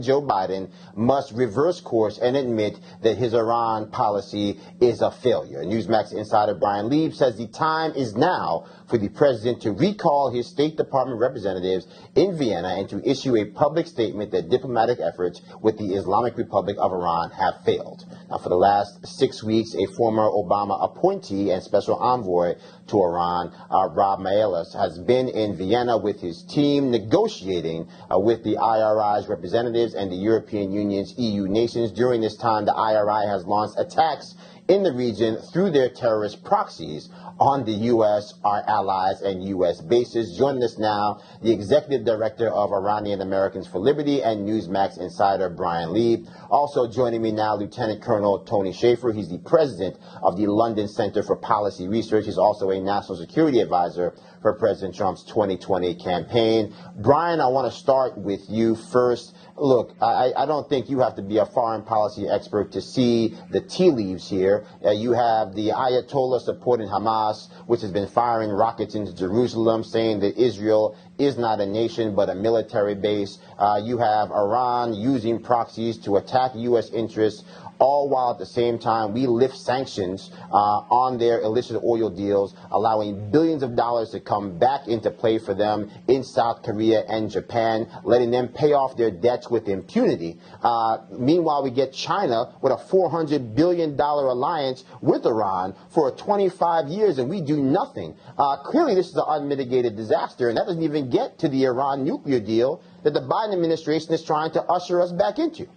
Joe Biden must reverse course and admit that his Iran policy is a failure. Newsmax insider Brian Lieb says the time is now for the president to recall his State Department representatives in Vienna and to issue a public statement that diplomatic efforts with the Islamic Republic of Iran have failed. Now, for the last 6 weeks, a former Obama appointee and special envoy to Iran, Rob Maelis, has been in Vienna with his team negotiating with the IRI's representatives and the European Union's EU nations. During this time, the IRI has launched attacks in the region through their terrorist proxies on the U.S., our allies, and U.S. bases. Joining us now, the Executive Director of Iranian Americans for Liberty and Newsmax insider Brian Lieb. Also joining me now, Lieutenant Colonel Tony Shaffer. He's the President of the London Center for Policy Research. He's also a National Security Advisor for President Trump's 2020 campaign. Brian, I want to start with you first. Look, I don't think you have to be a foreign policy expert to see the tea leaves here. You have the Ayatollah supporting Hamas, which has been firing rockets into Jerusalem, saying that Israel is not a nation but a military base. You have Iran using proxies to attack U.S. interests, all while at the same time we lift sanctions on their illicit oil deals, allowing billions of dollars to come back into play for them in South Korea and Japan, letting them pay off their debts with impunity. Meanwhile, we get China with a $400 billion alliance with Iran for 25 years, and we do nothing. Clearly, this is an unmitigated disaster, and that doesn't even get to the Iran nuclear deal that the Biden administration is trying to usher us back into.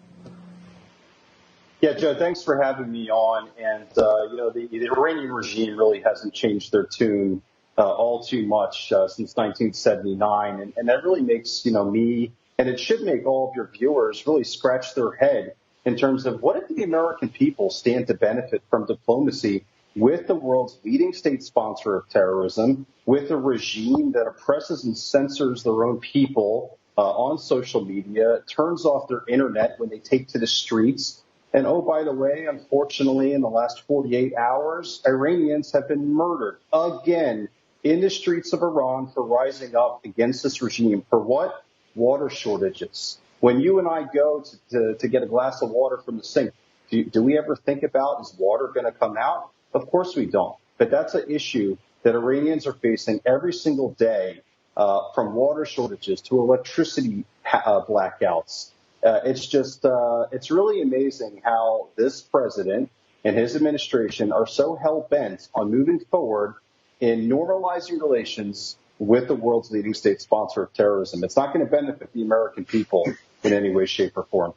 Yeah, Joe, thanks for having me on. And, the Iranian regime really hasn't changed their tune all too much since 1979. And that really makes, me, and it should make all of your viewers really scratch their head in terms of what if the American people stand to benefit from diplomacy with the world's leading state sponsor of terrorism, with a regime that oppresses and censors their own people on social media, turns off their internet when they take to the streets. And, oh, by the way, unfortunately, in the last 48 hours, Iranians have been murdered again in the streets of Iran for rising up against this regime. For what? Water shortages. When you and I go to get a glass of water from the sink, do we ever think about, is water going to come out? Of course we don't. But that's an issue that Iranians are facing every single day, from water shortages to electricity blackouts. It's really amazing how this president and his administration are so hell-bent on moving forward in normalizing relations with the world's leading state sponsor of terrorism. It's not going to benefit the American people in any way, shape, or form.